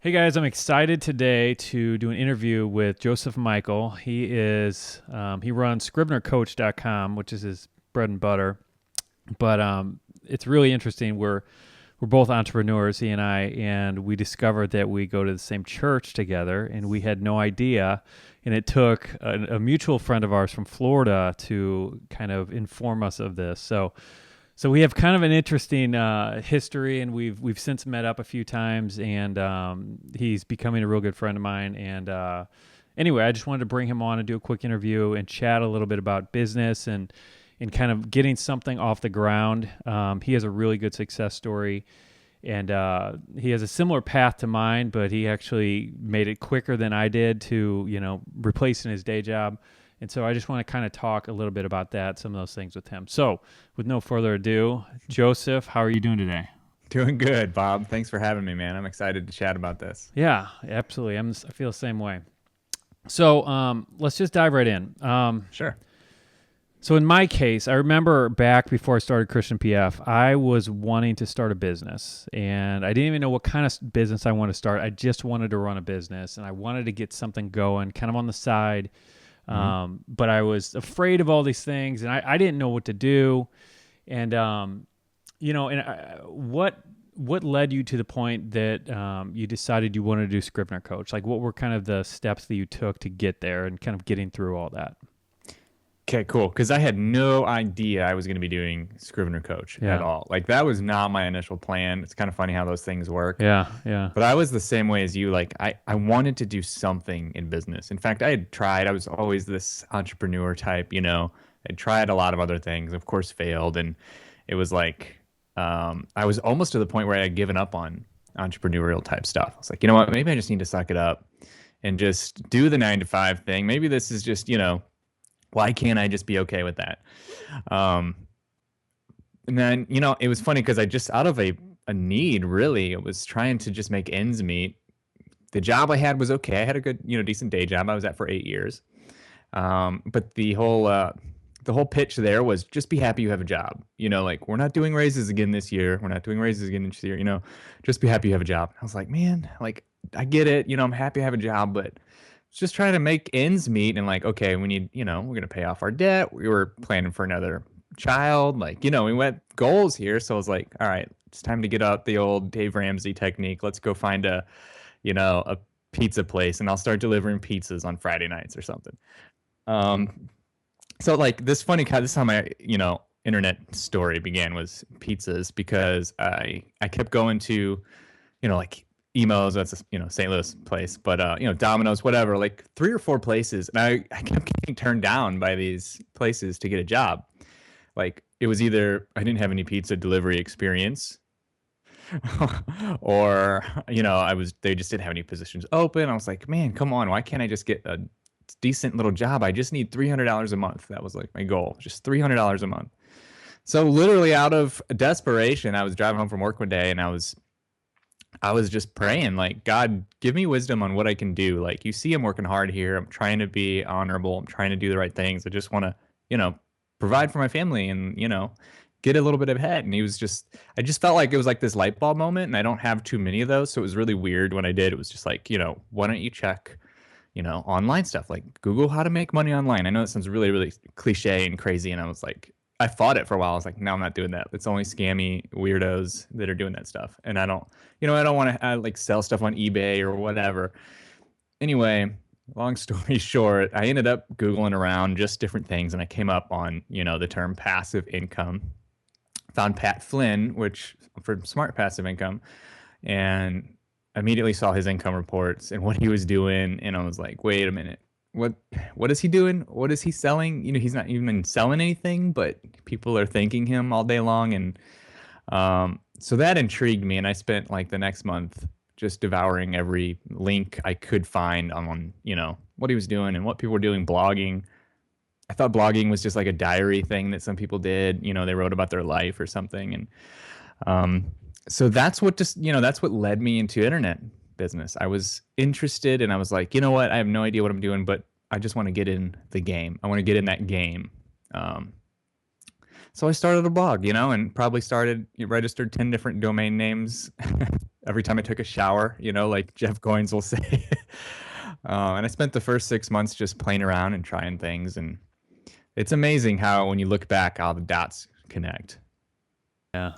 Hey guys, I'm excited today to do an interview with Joseph Michael. He runs ScrivenerCoach.com, which is his bread and butter. But it's really interesting. We're both entrepreneurs, he and I, and we discovered that we go to the same church together, and we had no idea. And it took a mutual friend of ours from Florida to kind of inform us of this. So we have kind of an interesting history, and we've since met up a few times, and he's becoming a real good friend of mine. And anyway, I just wanted to bring him on and do a quick interview and chat a little bit about business and kind of getting something off the ground. He has a really good success story, and he has a similar path to mine, but he actually made it quicker than I did to replacing his day job. And so I just want to kind of talk a little bit about that, some of those things with him. So with no further ado, Joseph, how are you doing today? Doing good, Bob. Thanks for having me, man. I'm excited to chat about this. Yeah, absolutely. I feel the same way. So let's just dive right in. Sure. So in my case, I remember back before I started Christian PF, I was wanting to start a business, and I didn't even know what kind of business I wanted to start. I just wanted to run a business, and I wanted to get something going kind of on the side. But I was afraid of all these things, and I didn't know what to do. And, what led you to the point that you decided you wanted to do Scrivener Coach? Like, what were kind of the steps that you took to get there and kind of getting through all that? Okay, cool. Because I had no idea I was going to be doing Scrivener Coach at all. Like, that was not my initial plan. It's kind of funny how those things work. Yeah. But I was the same way as you. Like, I wanted to do something in business. In fact, I was always this entrepreneur type, I'd tried a lot of other things, of course, failed. And it was like, I was almost to the point where I had given up on entrepreneurial type stuff. I was like, you know what, maybe I just need to suck it up and just do the 9 to 5 thing. Maybe this is just, why can't I just be okay with that? And then, it was funny because I just out of a need, really, it was trying to just make ends meet. The job I had was okay. I had a good, decent day job I was at for 8 years. But the whole pitch there was just be happy you have a job. Like, we're not doing raises again this year. We're not doing raises again this year. Just be happy you have a job. I was like, man, like, I get it. I'm happy I have a job, but just trying to make ends meet. And like, okay, we need, we're going to pay off our debt. We were planning for another child. Like, we went goals here. So I was like, all right, it's time to get out the old Dave Ramsey technique. Let's go find a pizza place, and I'll start delivering pizzas on Friday nights or something. So like this is how my, internet story began, was pizzas, because I kept going to, like Emo's, that's a, St. Louis place, but, Domino's, whatever, like 3 or 4 places. And I kept getting turned down by these places to get a job. Like, it was either I didn't have any pizza delivery experience, or, they just didn't have any positions open. I was like, man, come on. Why can't I just get a decent little job? I just need $300 a month. That was like my goal, just $300 a month. So literally out of desperation, I was driving home from work one day, and I was just praying, like, God, give me wisdom on what I can do. Like, you see, I'm working hard here. I'm trying to be honorable. I'm trying to do the right things. I just want to, provide for my family and, get a little bit ahead. And I just felt like it was like this light bulb moment, and I don't have too many of those. So it was really weird when I did. It was just like, why don't you check, online stuff, like Google how to make money online. I know that sounds really, really cliche and crazy. And I was like, I fought it for a while. I was like, no, I'm not doing that. It's only scammy weirdos that are doing that stuff. And I don't want to like sell stuff on eBay or whatever. Anyway, long story short, I ended up Googling around just different things, and I came up on, the term passive income. Found Pat Flynn, which for Smart Passive Income, and immediately saw his income reports and what he was doing. And I was like, wait a minute. What is he doing? What is he selling? He's not even selling anything, but people are thanking him all day long. And so that intrigued me. And I spent like the next month just devouring every link I could find on, what he was doing and what people were doing, blogging. I thought blogging was just like a diary thing that some people did. They wrote about their life or something. And so that's what that's what led me into internet business. I was interested, and I was like, you know what? I have no idea what I'm doing, but I just want to get in the game. I want to get in that game. So I started a blog, and probably registered 10 different domain names every time I took a shower, like Jeff Goins will say. And I spent the first 6 months just playing around and trying things. And it's amazing how, when you look back, how the dots connect. Yeah.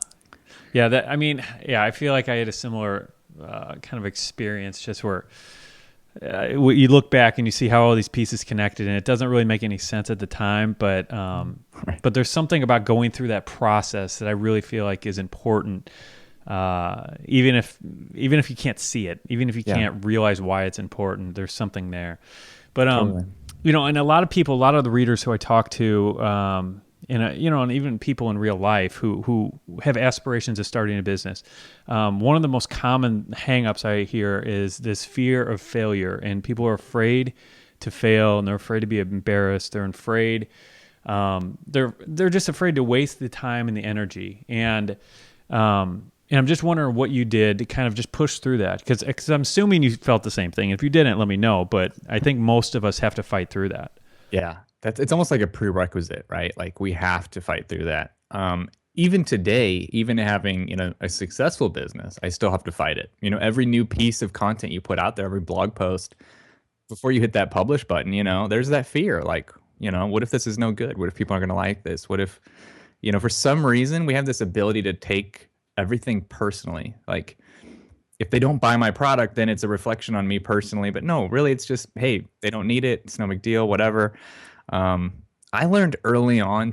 Yeah. That, I mean, yeah, I feel like I had a similar kind of experience just where you look back and you see how all these pieces connected, and it doesn't really make any sense at the time, Right. but there's something about going through that process that I really feel like is important. Even if you can't see it, even if you Yeah, can't realize why it's important, there's something there. But totally. and a lot of people, a lot of the readers who I talk to, and even people in real life who have aspirations of starting a business, one of the most common hangups I hear is this fear of failure, and people are afraid to fail, and they're afraid to be embarrassed. They're afraid. They're just afraid to waste the time and the energy, and I'm just wondering what you did to kind of just push through that, because I'm assuming you felt the same thing. If you didn't, let me know. But I think most of us have to fight through that. Yeah, it's almost like a prerequisite, right? Like we have to fight through that. Even today, even having a successful business, I still have to fight it. Every new piece of content you put out there, every blog post, before you hit that publish button, there's that fear. Like, what if this is no good? What if people aren't going to like this? What if, for some reason we have this ability to take everything personally. Like, if they don't buy my product, then it's a reflection on me personally. But no, really, it's just, hey, they don't need it. It's no big deal, whatever. Um, I learned early on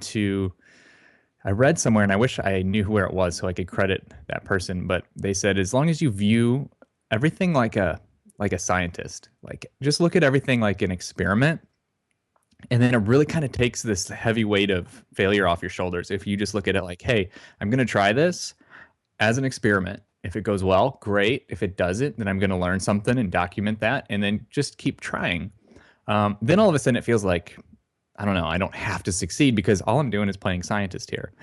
I read somewhere, and I wish I knew where it was so I could credit that person, but they said, as long as you view everything like a scientist, like just look at everything like an experiment, and then it really kind of takes this heavy weight of failure off your shoulders. If you just look at it like, hey, I'm going to try this as an experiment. If it goes well, great. If it doesn't, then I'm going to learn something and document that, and then just keep trying. Then all of a sudden it feels like, I don't know, I don't have to succeed because all I'm doing is playing scientist here.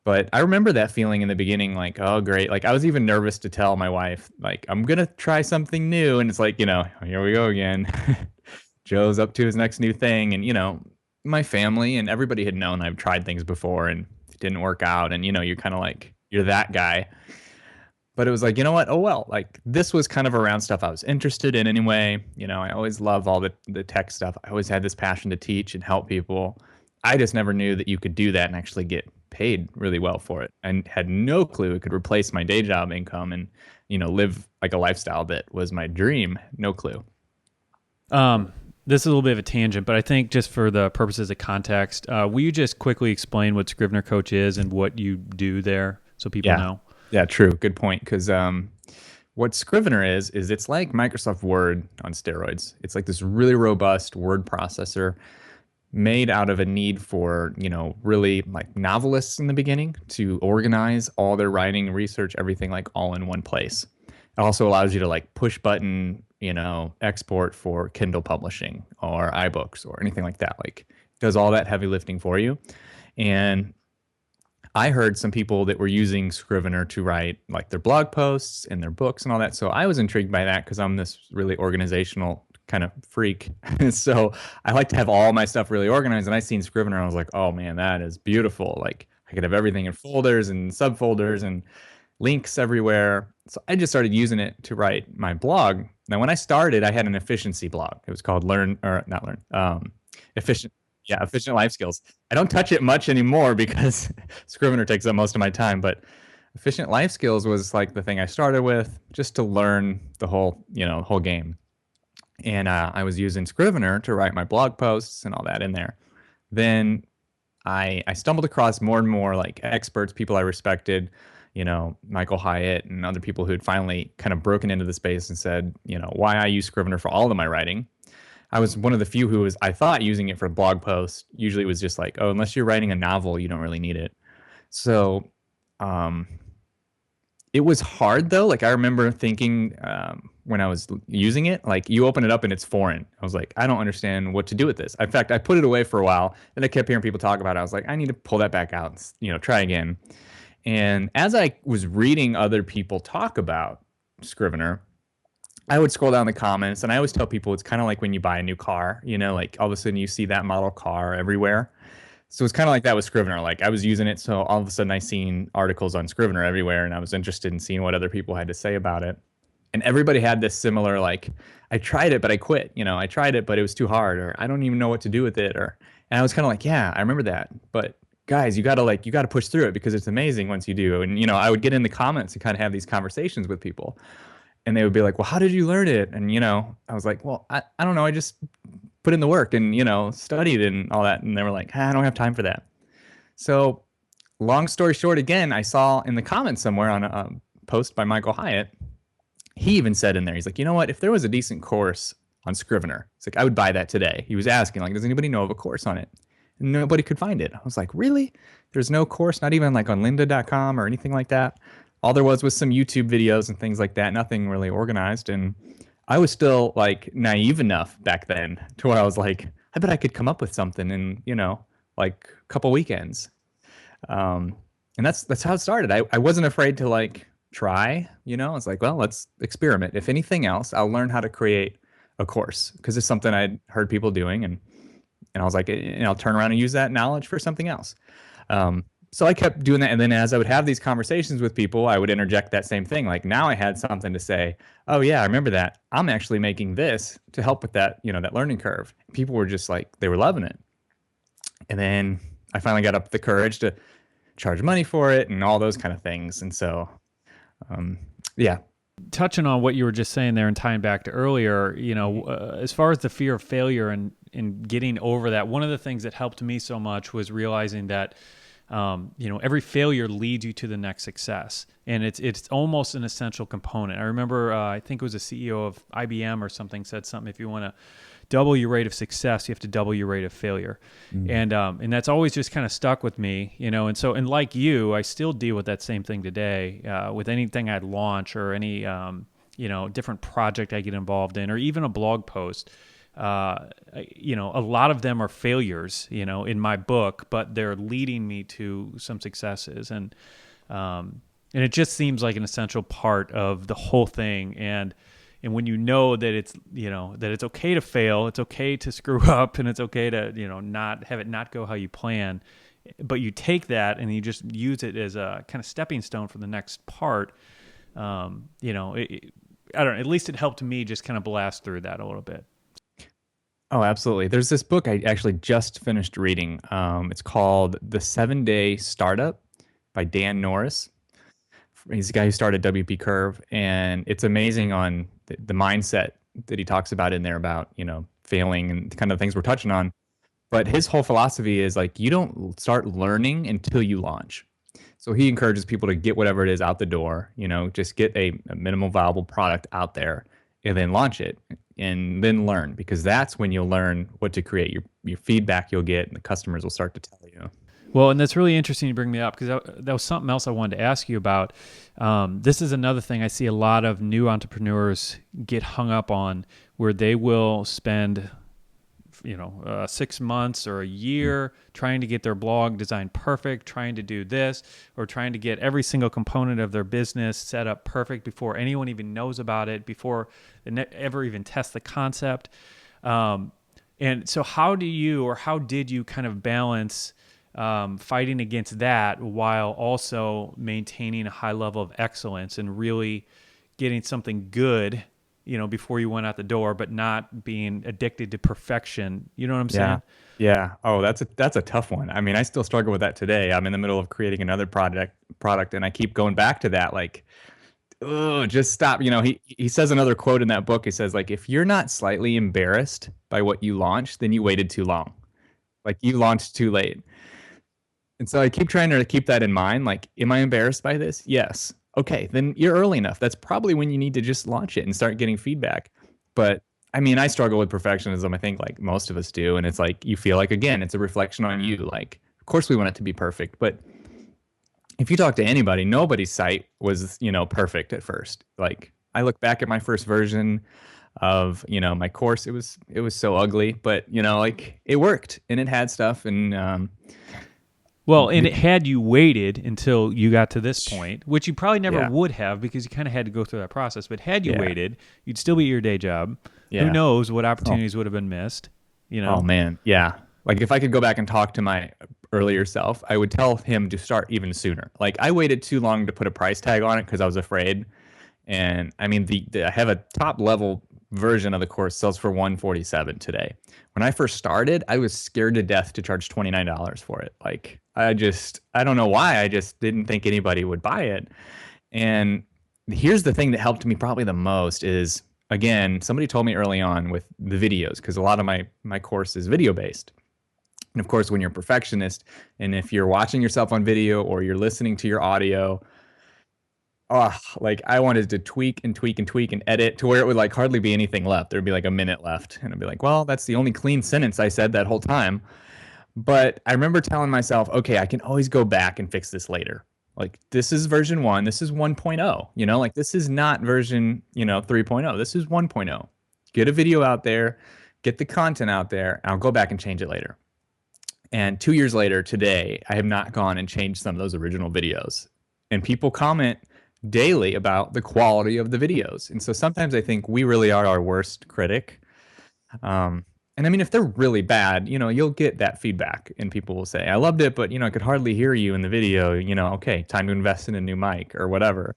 But I remember that feeling in the beginning, like, oh, great. Like, I was even nervous to tell my wife, like, I'm going to try something new. And it's like, here we go again. Joe's up to his next new thing. And, my family and everybody had known I've tried things before and it didn't work out. And, you're kind of like, you're that guy. But it was like, you know what? Oh, well, like this was kind of around stuff I was interested in anyway. I always love all the tech stuff. I always had this passion to teach and help people. I just never knew that you could do that and actually get paid really well for it, and had no clue it could replace my day job income and, live like a lifestyle that was my dream. No clue. This is a little bit of a tangent, but I think just for the purposes of context, will you just quickly explain what Scrivener Coach is and what you do there so people Yeah. know? Yeah, true. Good point. Because what Scrivener is it's like Microsoft Word on steroids. It's like this really robust word processor made out of a need for, really like novelists in the beginning to organize all their writing, research, everything like all in one place. It also allows you to like push button, export for Kindle publishing or iBooks or anything like that. Like, does all that heavy lifting for you. And I heard some people that were using Scrivener to write like their blog posts and their books and all that. So I was intrigued by that because I'm this really organizational kind of freak. So I like to have all my stuff really organized. And I seen Scrivener and I was like, oh man, that is beautiful. Like, I could have everything in folders and subfolders and links everywhere. So I just started using it to write my blog. Now, when I started, I had an efficiency blog. It was called Efficient. Yeah, Efficient Life Skills. I don't touch it much anymore because Scrivener takes up most of my time. But Efficient Life Skills was like the thing I started with just to learn the whole game. And I was using Scrivener to write my blog posts and all that in there. Then I stumbled across more and more like experts, people I respected, Michael Hyatt and other people who had finally kind of broken into the space and said, why I use Scrivener for all of my writing. I was one of the few who was, I thought, using it for blog posts. Usually it was just like, oh, unless you're writing a novel, you don't really need it. So it was hard though. Like, I remember thinking when I was using it, like, you open it up and it's foreign. I was like, I don't understand what to do with this. In fact, I put it away for a while. Then I kept hearing people talk about it. I was like, I need to pull that back out and, try again. And as I was reading other people talk about Scrivener, I would scroll down the comments, and I always tell people it's kind of like when you buy a new car, like all of a sudden you see that model car everywhere. So it's kind of like that with Scrivener. Like I was using it, so all of a sudden I seen articles on Scrivener everywhere, and I was interested in seeing what other people had to say about it. And everybody had this similar like, I tried it, but I quit. I tried it, but it was too hard, or I don't even know what to do with it, or. And I was kind of like, yeah, I remember that, but guys, you gotta push through it because it's amazing once you do. And I would get in the comments and kind of have these conversations with people, and they would be like, well, how did you learn it? And I was like, well, I don't know, I just put in the work and studied and all that. And they were like, I don't have time for that. So long story short, again, I saw in the comments somewhere on a post by Michael Hyatt, he even said in there, he's like, you know what, if there was a decent course on Scrivener, it's like I would buy that today. He was asking like, does anybody know of a course on it? And nobody could find it. I was like, really? There's no course, not even like on lynda.com or anything like that. All there was some YouTube videos and things like that, nothing really organized. And I was still like naive enough back then to where I was like, I bet I could come up with something in, like a couple weekends. And that's how it started. I wasn't afraid to like try, I was like, well, let's experiment. If anything else, I'll learn how to create a course because it's something I'd heard people doing. And I was like, and I'll turn around and use that knowledge for something else. So I kept doing that. And then as I would have these conversations with people, I would interject that same thing. Like now I had something to say, oh yeah, I remember that. I'm actually making this to help with that, that learning curve. People were just like, they were loving it. And then I finally got up the courage to charge money for it and all those kind of things. And so, yeah. Touching on what you were just saying there and tying back to earlier, as far as the fear of failure and getting over that, one of the things that helped me so much was realizing that, every failure leads you to the next success. And it's almost an essential component. I remember, I think it was a CEO of IBM or something said something, if you want to double your rate of success, you have to double your rate of failure. And that's always just kind of stuck with me, and like you, I still deal with that same thing today, with anything I'd launch or any, different project I get involved in, or even a blog post. A lot of them are failures, in my book, but they're leading me to some successes. And it just seems like an essential part of the whole thing. And when that it's okay to fail, it's okay to screw up, and it's okay to, not have it not go how you plan, but you take that and you just use it as a kind of stepping stone for the next part. I don't know, at least it helped me just kind of blast through that a little bit. Oh, absolutely. There's this book I actually just finished reading. It's called The 7-Day Startup by Dan Norris. He's the guy who started WP Curve, and it's amazing on the mindset that he talks about in there about, failing and kind of the things we're touching on. But his whole philosophy is like, you don't start learning until you launch. So he encourages people to get whatever it is out the door, just get a minimal viable product out there and then launch it and then learn, because that's when you'll learn what to create. Your feedback you'll get and the customers will start to tell you. Well, and that's really interesting to bring me up, because that was something else I wanted to ask you about. This is another thing I see a lot of new entrepreneurs get hung up on, where they will spend 6 months or a year trying to get their blog designed perfect, trying to do this, or trying to get every single component of their business set up perfect before anyone even knows about it, before they ever even test the concept. And so how did you kind of balance fighting against that while also maintaining a high level of excellence and really getting something good, before you went out the door, but not being addicted to perfection? You know what I'm saying? Yeah. Oh, that's a tough one. I mean, I still struggle with that today. I'm in the middle of creating another product, and I keep going back to that. Like, oh, just stop. He says another quote in that book. He says, like, if you're not slightly embarrassed by what you launched, then you waited too long. Like, you launched too late. And so I keep trying to keep that in mind. Like, am I embarrassed by this? Yes. Okay, then you're early enough. That's probably when you need to just launch it and start getting feedback. But I mean, I struggle with perfectionism, I think, like most of us do. And it's like, you feel like, again, it's a reflection on you. Like, of course we want it to be perfect. But if you talk to anybody, nobody's site was, perfect at first. Like, I look back at my first version of, my course. It was so ugly, but, like, it worked and it had stuff. And, well, and had you waited until you got to this point, which you probably never would have, because you kind of had to go through that process, but had you waited, you'd still be at your day job. Yeah. Who knows what opportunities would have been missed, Oh, man. Yeah. Like, if I could go back and talk to my earlier self, I would tell him to start even sooner. Like I waited too long to put a price tag on it because I was afraid. And I mean, I have a top level version of the course sells for 147 today. When I first started, I was scared to death to charge $29 for it. Like I don't know why. I just didn't think anybody would buy it. And here's the thing that helped me probably the most is again, somebody told me early on with the videos, because a lot of my course is video based. And of course, when you're a perfectionist and if you're watching yourself on video or you're listening to your audio, oh, like I wanted to tweak and tweak and tweak and edit to where it would like hardly be anything left. There'd be like a minute left. And I'd be like, well, that's the only clean sentence I said that whole time. But I remember telling myself, okay, I can always go back and fix this later. Like this is version 1, this is 1.0, like this is not version, 3.0. This is 1.0. Get a video out there, get the content out there, and I'll go back and change it later. And 2 years later, today, I have not gone and changed some of those original videos. And people comment daily about the quality of the videos. And so sometimes I think we really are our worst critic. And I mean, if they're really bad, you'll get that feedback and people will say, I loved it, but, I could hardly hear you in the video, okay, time to invest in a new mic or whatever.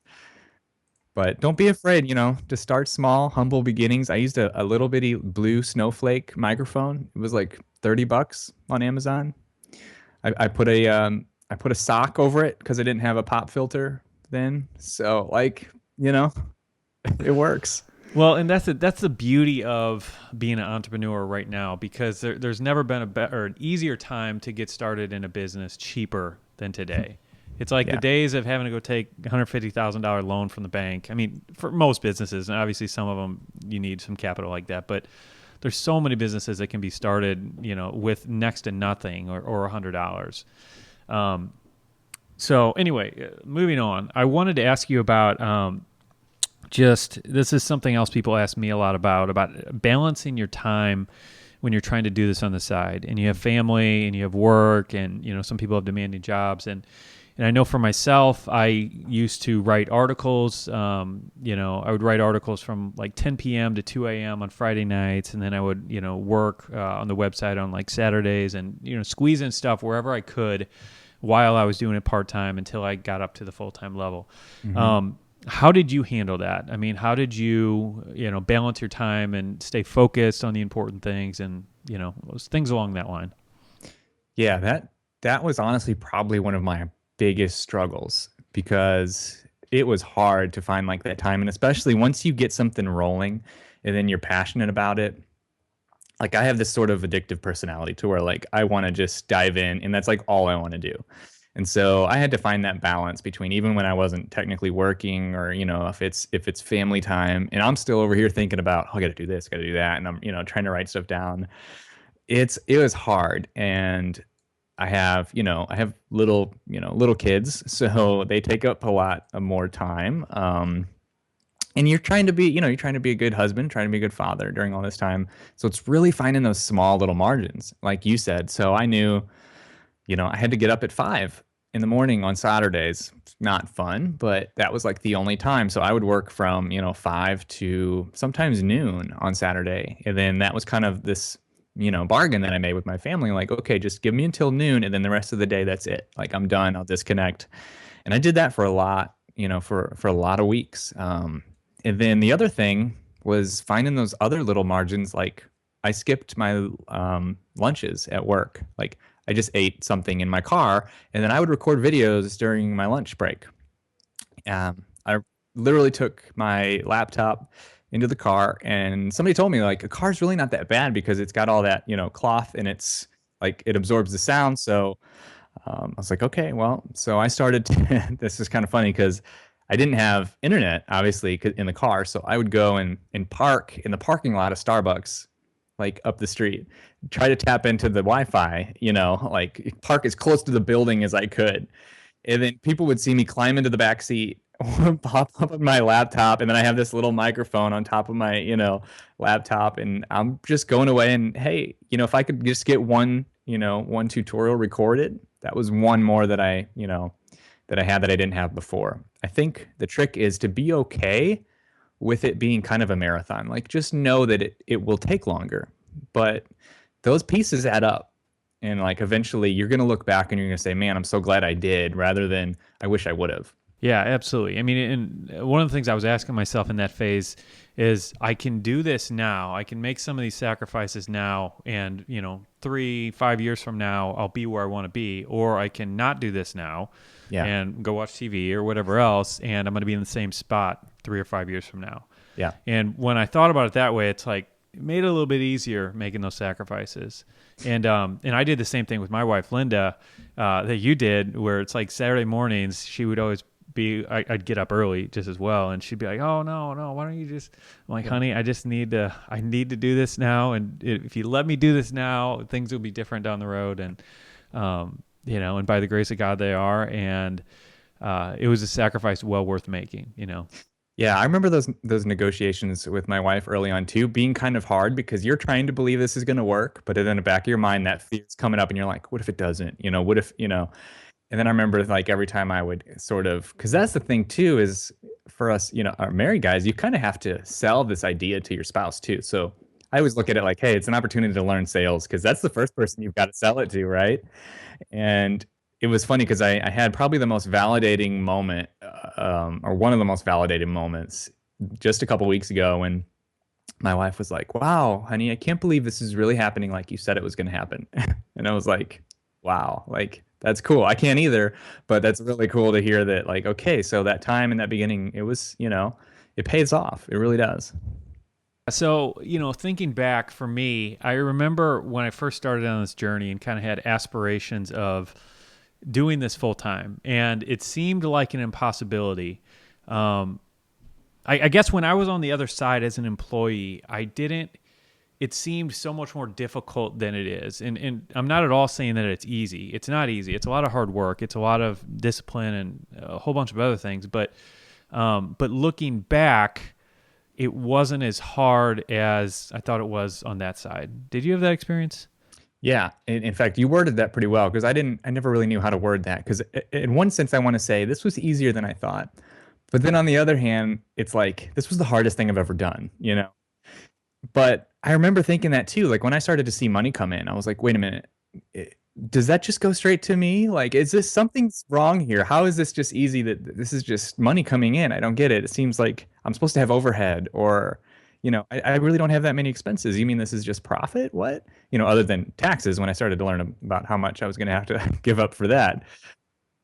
But don't be afraid, to start small, humble beginnings. I used a little bitty blue snowflake microphone. It was like $30 on Amazon. I put a sock over it because I didn't have a pop filter then. So like, it works. Well, and that's the beauty of being an entrepreneur right now, because there's never been a better, an easier time to get started in a business cheaper than today. It's like the days of having to go take $150,000 loan from the bank. I mean, for most businesses, and obviously some of them you need some capital like that, but there's so many businesses that can be started, with next to nothing or $100. So anyway, moving on, I wanted to ask you about this is something else people ask me a lot about balancing your time when you're trying to do this on the side, and you have family and you have work, and some people have demanding jobs, and I know for myself, I used to write articles. I would write articles from like 10 p.m. to 2 a.m. on Friday nights, and then I would work on the website on like Saturdays, and squeeze in stuff wherever I could while I was doing it part time until I got up to the full time level. Mm-hmm. How did you handle that? I mean, how did you, balance your time and stay focused on the important things and, things along that line? Yeah, that was honestly probably one of my biggest struggles, because it was hard to find like that time. And especially once you get something rolling and then you're passionate about it, like I have this sort of addictive personality to where like I want to just dive in and that's like all I want to do. And so I had to find that balance between, even when I wasn't technically working, or if it's family time and I'm still over here thinking about, oh, I got to do this, got to do that, and I'm trying to write stuff down. It was hard. And I have little kids, so they take up a lot more time. And you're trying to be a good husband, trying to be a good father during all this time. So it's really finding those small little margins, like you said. So I knew, I had to get up at 5 in the morning on Saturdays. Not fun, but that was like the only time. So I would work from, 5 to sometimes noon on Saturday. And then that was kind of this, bargain that I made with my family. Like, okay, just give me until noon. And then the rest of the day, that's it. Like I'm done. I'll disconnect. And I did that for a lot, for a lot of weeks. And then the other thing was finding those other little margins. Like I skipped my lunches at work. Like I just ate something in my car, and then I would record videos during my lunch break. I literally took my laptop into the car, and somebody told me like a car's really not that bad because it's got all that cloth, and it's like it absorbs the sound. So I was like, okay, well, so I started. This is kind of funny because I didn't have internet obviously in the car, so I would go and park in the parking lot of Starbucks, like up the street, try to tap into the Wi-Fi, like park as close to the building as I could. And then people would see me climb into the back seat, pop up on my laptop, and then I have this little microphone on top of my, laptop, and I'm just going away. And hey, if I could just get one tutorial recorded, that was one more that I had that I didn't have before. I think the trick is to be okay with it being kind of a marathon. Like just know that it will take longer, but those pieces add up. And like eventually you're going to look back and you're going to say, man, I'm so glad I did, rather than I wish I would have. Yeah, absolutely. I mean, and one of the things I was asking myself in that phase is I can do this now. I can make some of these sacrifices now, and 3, 5 years from now, I'll be where I want to be, or I can not do this now Yeah. and go watch TV or whatever else, and I'm going to be in the same spot 3 or 5 years from now. Yeah. And when I thought about it that way, it's like it made it a little bit easier making those sacrifices. And I did the same thing with my wife Linda that you did, where it's like Saturday mornings she would always I'd get up early just as well, and she'd be like, "Oh no, why don't you just?" I'm like, "Honey, I need to do this now, and if you let me do this now, things will be different down the road." And and by the grace of God, they are. And it was a sacrifice well worth making. Yeah, I remember those negotiations with my wife early on too, being kind of hard because you're trying to believe this is going to work, but then in the back of your mind, that fear's coming up, and you're like, "What if it doesn't? What if?" And then I remember like every time I would sort of, because that's the thing too, is for us, our married guys, you kind of have to sell this idea to your spouse too. So I always look at it like, hey, it's an opportunity to learn sales because that's the first person you've got to sell it to, right? And it was funny because I had probably the most validating moment, or one of the most validating moments, just a couple weeks ago when my wife was like, "Wow, honey, I can't believe this is really happening like you said it was going to happen." And I was like, "Wow, like that's cool. I can't either, but that's really cool to hear that, like, okay, so that time in that beginning, it was, it pays off. It really does." So, thinking back for me, I remember when I first started on this journey and kind of had aspirations of doing this full time, and it seemed like an impossibility. I guess when I was on the other side as an employee, it seemed so much more difficult than it is. And I'm not at all saying that it's easy. It's not easy. It's a lot of hard work. It's a lot of discipline and a whole bunch of other things. But looking back, it wasn't as hard as I thought it was on that side. Did you have that experience? Yeah, in fact, you worded that pretty well because I never really knew how to word that. Because in one sense, I want to say this was easier than I thought, but then on the other hand, it's like this was the hardest thing I've ever done. But I remember thinking that too. Like when I started to see money come in, I was like, wait a minute, it, does that just go straight to me? Like, is this something's wrong here? How is this just easy that this is just money coming in? I don't get it. It seems like I'm supposed to have overhead or, I really don't have that many expenses. You mean this is just profit? What? Other than taxes when I started to learn about how much I was going to have to give up for that.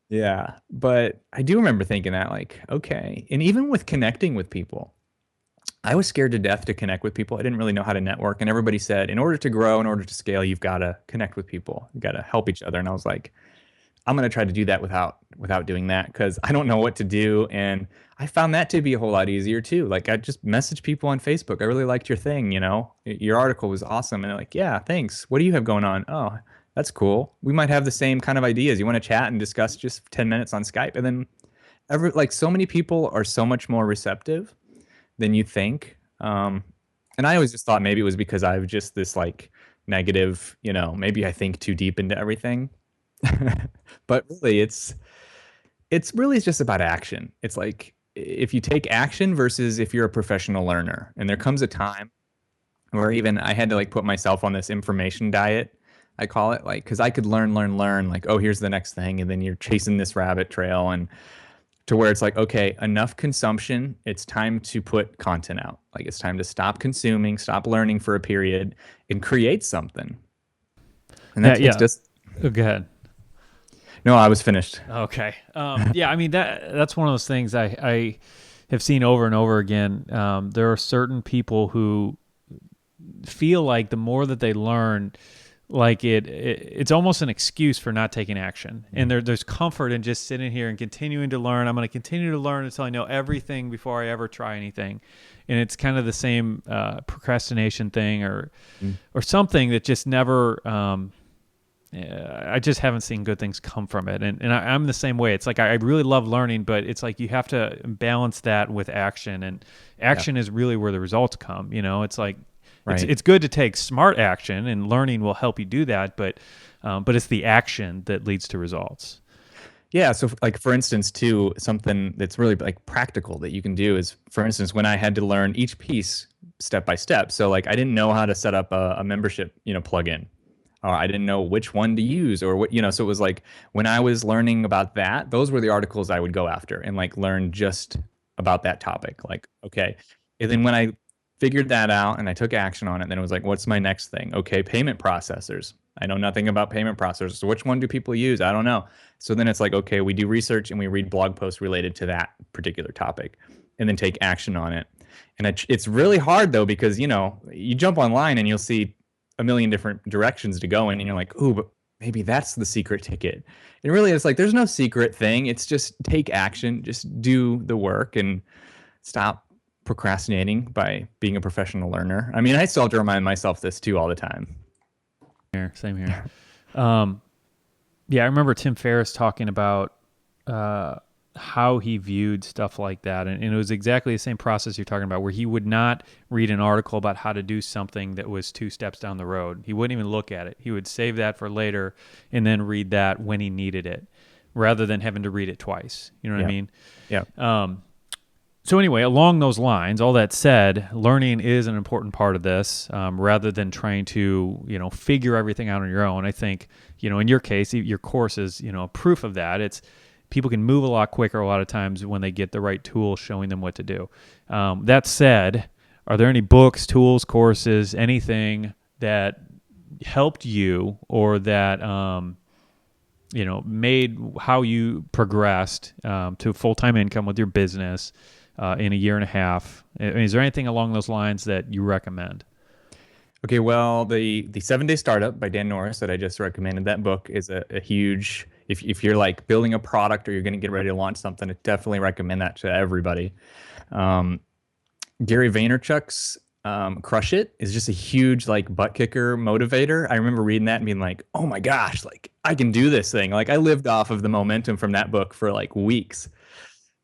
Yeah. But I do remember thinking that, like, okay. And even with connecting with people, I was scared to death to connect with people. I didn't really know how to network. And everybody said, in order to grow, in order to scale, you've got to connect with people. You got to help each other. And I was like, I'm going to try to do that without doing that because I don't know what to do. And I found that to be a whole lot easier too. Like I just message people on Facebook. I really liked your thing, your article was awesome. And they're like, yeah, thanks. What do you have going on? Oh, that's cool. We might have the same kind of ideas. You want to chat and discuss just 10 minutes on Skype. And then so many people are so much more receptive than you think. And I always just thought maybe it was because I have just this like negative, maybe I think too deep into everything. But really it's really just about action. It's like if you take action versus if you're a professional learner. And there comes a time where even I had to like put myself on this information diet. I call it like because I could learn, like, oh, here's the next thing, and then you're chasing this rabbit trail and to where it's like, okay, enough consumption. It's time to put content out. Like it's time to stop consuming, stop learning for a period, and create something. And Yeah, it's yeah. just Oh, go ahead. no, I was finished. Okay. Yeah, I mean that's one of those things I have seen over and over again. There are certain people who feel like the more that they learn, like it's almost an excuse for not taking action. And there's comfort in just sitting here and continuing to learn. I'm going to continue to learn until I know everything before I ever try anything. And it's kind of the same procrastination thing or something that just never. I just haven't seen good things come from it. And I'm the same way. It's like I really love learning, but it's like you have to balance that with action. And action is really where the results come. It's like it's good to take smart action, and learning will help you do that. But it's the action that leads to results. Yeah. So like, for instance, too, something that's really like practical that you can do is, for instance, when I had to learn each piece step by step. So like I didn't know how to set up a membership, plugin. or I didn't know which one to use or what, so it was like when I was learning about that, those were the articles I would go after and like learn just about that topic. Like, okay. And then when I figured that out and I took action on it, then it was like, what's my next thing? Okay, payment processors. I know nothing about payment processors. So which one do people use? I don't know. So then it's like, okay, we do research and we read blog posts related to that particular topic and then take action on it. And it's really hard though, because, you jump online and you'll see a million different directions to go in and you're like, ooh, but maybe that's the secret ticket. And really it's like, there's no secret thing. It's just take action, just do the work and stop procrastinating by being a professional learner. I mean, I still have to remind myself this too all the time. Same here. Yeah, I remember Tim Ferriss talking about how he viewed stuff like that. And it was exactly the same process you're talking about, where he would not read an article about how to do something that was 2 steps down the road. He wouldn't even look at it. He would save that for later and then read that when he needed it, rather than having to read it twice. You know what I mean? Yeah. So anyway, along those lines, all that said, learning is an important part of this, rather than trying to, figure everything out on your own. I think, in your case, your course is, proof of that. It's people can move a lot quicker a lot of times when they get the right tools showing them what to do. That said, are there any books, tools, courses, anything that helped you or that, made how you progressed to full-time income with your business in a year and a half? I mean, is there anything along those lines that you recommend? Okay, well, the 7 Day Startup by Dan Norris that I just recommended, that book is a huge, if you're like building a product or you're going to get ready to launch something, I definitely recommend that to everybody. Gary Vaynerchuk's Crush It is just a huge like butt kicker motivator. I remember reading that and being like, oh my gosh, like I can do this thing. Like I lived off of the momentum from that book for like weeks.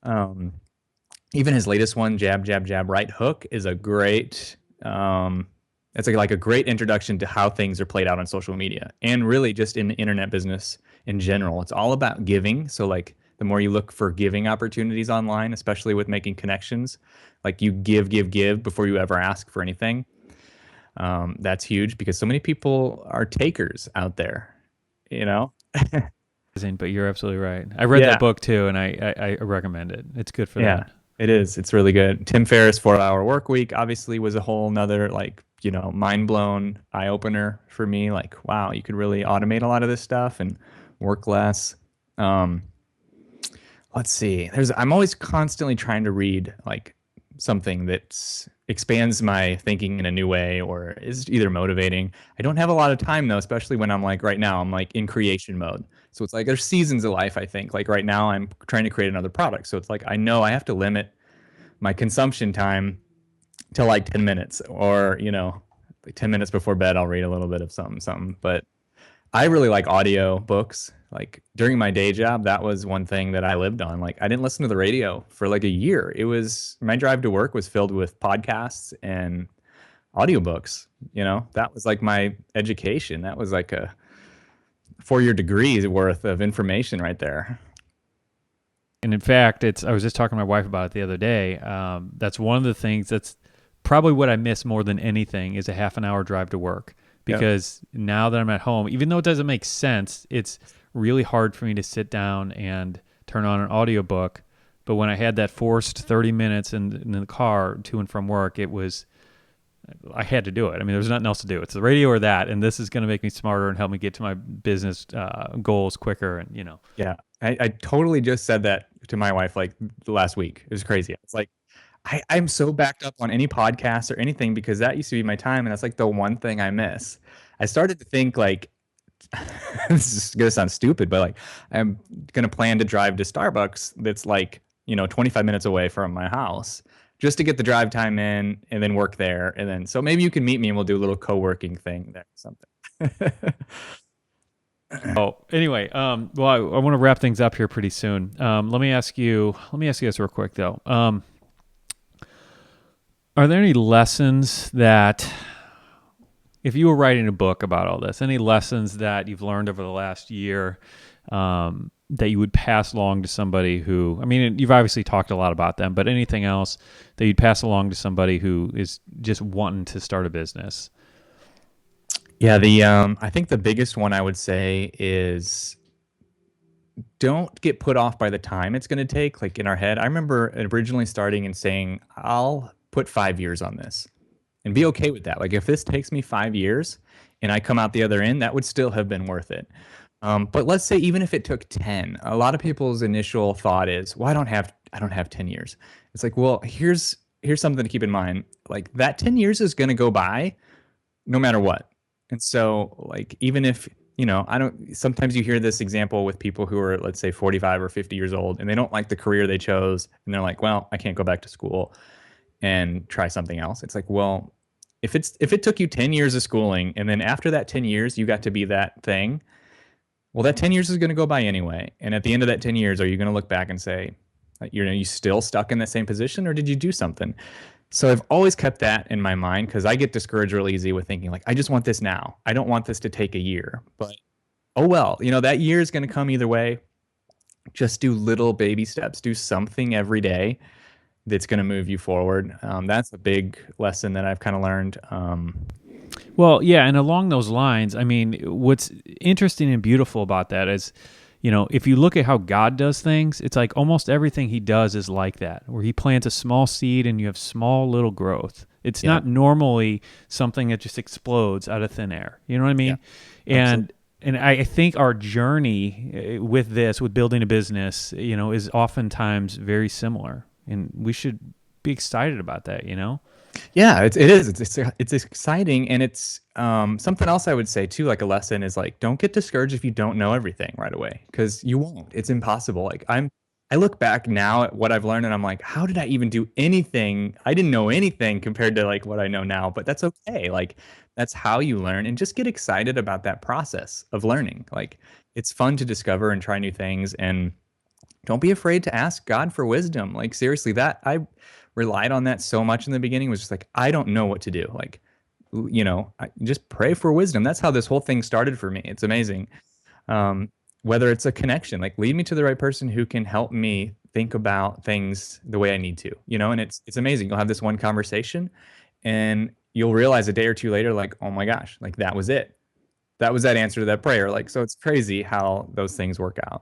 Even his latest one, Jab, Jab, Jab, Right Hook, is a great, it's like a great introduction to how things are played out on social media and really just in the internet business in general. It's all about giving. So like the more you look for giving opportunities online, especially with making connections, like you give before you ever ask for anything. That's huge because so many people are takers out there, you know? But you're absolutely right. I read Yeah. that book too, and I recommend it. It's good for Yeah, that. it is. It's really good. Tim Ferriss' 4 Hour Work Week obviously was a whole nother like, mind blown eye opener for me. Like, wow, you could really automate a lot of this stuff and work less. Um, let's see. I'm always constantly trying to read like something that expands my thinking in a new way or is either motivating. I don't have a lot of time though, especially when I'm like right now, I'm like in creation mode. So it's like there's seasons of life, I think. Like right now I'm trying to create another product. So it's like I know I have to limit my consumption time to like 10 minutes or, like 10 minutes before bed, I'll read a little bit of something. But I really like audio books. Like during my day job, that was one thing that I lived on. Like I didn't listen to the radio for like a year. It was my drive to work was filled with podcasts and audiobooks. That was like my education. That was like a 4-year degree worth of information right there. And in fact, I was just talking to my wife about it the other day. That's one of the things that's probably what I miss more than anything is a half an hour drive to work. Because now that I'm at home, even though it doesn't make sense, it's really hard for me to sit down and turn on an audiobook. But when I had that forced 30 minutes in the car to and from work, I had to do it. I mean, there was nothing else to do. It's the radio or that, and this is going to make me smarter and help me get to my business goals quicker. And Yeah, I totally just said that to my wife like last week. It was crazy. It's like I'm so backed up on any podcast or anything because that used to be my time, and that's like the one thing I miss. I started to think like this is gonna sound stupid, but like I'm gonna plan to drive to Starbucks that's like 25 minutes away from my house just to get the drive time in and then work there, and then so maybe you can meet me and we'll do a little co-working thing there or something. Oh, anyway, well, I want to wrap things up here pretty soon. Let me ask you this real quick though. Are there any lessons that, if you were writing a book about all this, any lessons that you've learned over the last year that you would pass along to somebody who, I mean, you've obviously talked a lot about them, but anything else that you'd pass along to somebody who is just wanting to start a business? Yeah, I think the biggest one I would say is don't get put off by the time it's going to take. Like in our head, I remember originally starting and saying, I'll put 5 years on this and be okay with that. Like if this takes me 5 years and I come out the other end, that would still have been worth it. But let's say even if it took 10, a lot of people's initial thought is, well, I don't have 10 years. It's like, well, here's something to keep in mind. Like that 10 years is going to go by no matter what. And so, like, even if, I don't, sometimes you hear this example with people who are, let's say, 45 or 50 years old and they don't like the career they chose. And they're like, well, I can't go back to school and try something else. It's like, well, if it took you 10 years of schooling and then after that 10 years, you got to be that thing, well, that 10 years is going to go by anyway. And at the end of that 10 years, are you going to look back and say, you still stuck in that same position or did you do something? So I've always kept that in my mind because I get discouraged real easy with thinking like, I just want this now. I don't want this to take a year. But oh well, that year is going to come either way. Just do little baby steps. Do something every day that's going to move you forward. That's a big lesson that I've kind of learned. Well, yeah, and along those lines, I mean, what's interesting and beautiful about that is, if you look at how God does things, it's like almost everything he does is like that, where he plants a small seed and you have small little growth. It's Yeah, not normally something that just explodes out of thin air. You know what I yeah, mean? absolutely. And I think our journey with building a business, is oftentimes very similar, and we should be excited about that. Yeah, it is. It's exciting, and it's something else I would say too. Like a lesson is like, don't get discouraged if you don't know everything right away, because you won't. It's impossible. I look back now at what I've learned, and I'm like, how did I even do anything? I didn't know anything compared to like what I know now. But that's okay. Like that's how you learn, and just get excited about that process of learning. Like it's fun to discover and try new things, and don't be afraid to ask God for wisdom. Like seriously, that I relied on that so much in the beginning was just like I don't know what to do. Like I just pray for wisdom. That's how this whole thing started for me. It's amazing. Um, whether it's a connection, like lead me to the right person who can help me think about things the way I need to, and it's amazing. You'll have this one conversation and you'll realize a day or two later, like, oh my gosh, like that was it. That was that answer to that prayer. Like, so it's crazy how those things work out.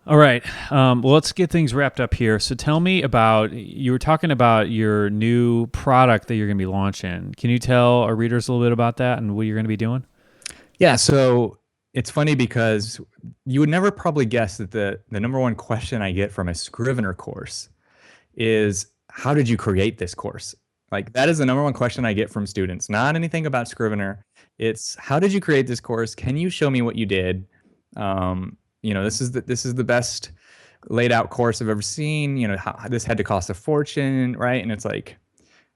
All right. Well, let's get things wrapped up here. So tell me about, you were talking about your new product that you're going to be launching. Can you tell our readers a little bit about that and what you're going to be doing? Yeah, so it's funny because you would never probably guess that the number one question I get from a Scrivener course is how did you create this course? Like that is the number one question I get from students. Not anything about Scrivener. It's how did you create this course? Can you show me what you did? This is the best laid out course I've ever seen. This had to cost a fortune, right? And it's like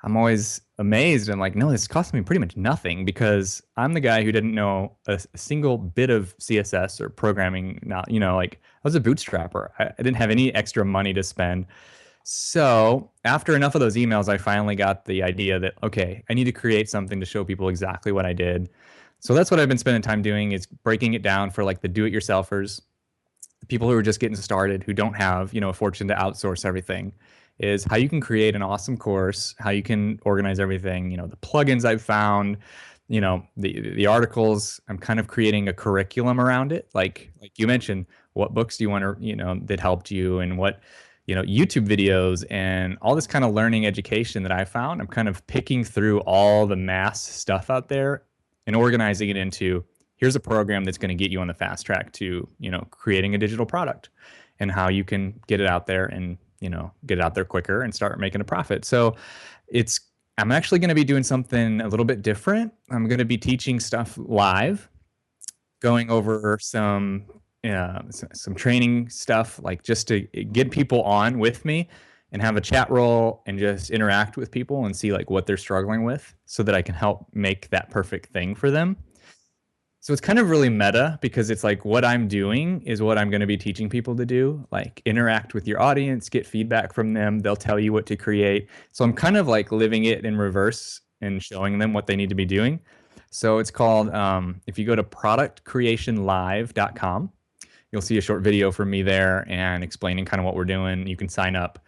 I'm always amazed and like, no, this cost me pretty much nothing because I'm the guy who didn't know a single bit of CSS or programming. Not, like I was a bootstrapper. I didn't have any extra money to spend. So after enough of those emails, I finally got the idea that, okay, I need to create something to show people exactly what I did. So that's what I've been spending time doing is breaking it down for like the do-it-yourselfers, the people who are just getting started, who don't have, a fortune to outsource everything, is how you can create an awesome course, how you can organize everything, the plugins I've found, the articles. I'm kind of creating a curriculum around it. Like you mentioned, what books do you want to, that helped you and what, YouTube videos and all this kind of learning education that I found. I'm kind of picking through all the mass stuff out there and organizing it into here's a program that's going to get you on the fast track to, creating a digital product and how you can get it out there and, get it out there quicker and start making a profit. So I'm actually going to be doing something a little bit different. I'm going to be teaching stuff live, going over some training stuff, like just to get people on with me and have a chat role and just interact with people and see like what they're struggling with so that I can help make that perfect thing for them. So it's kind of really meta because it's like what I'm doing is what I'm going to be teaching people to do, like interact with your audience, get feedback from them. They'll tell you what to create. So I'm kind of like living it in reverse and showing them what they need to be doing. So it's called, if you go to productcreationlive.com, you'll see a short video from me there and explaining kind of what we're doing. You can sign up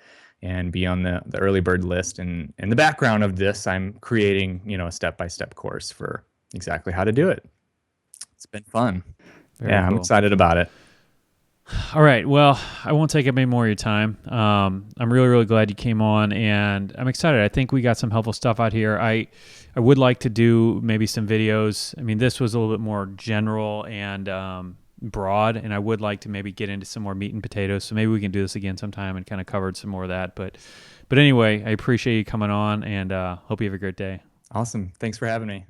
and be on the early bird list. And in the background of this, I'm creating, a step-by-step course for exactly how to do it. It's been fun. Very Yeah, I'm cool. excited about it. All right. Well, I won't take up any more of your time. I'm really, really glad you came on, and I'm excited. I think we got some helpful stuff out here. I would like to do maybe some videos. I mean, this was a little bit more general and broad, and I would like to maybe get into some more meat and potatoes. So maybe we can do this again sometime and kind of covered some more of that. But anyway, I appreciate you coming on, and hope you have a great day. Awesome. Thanks for having me.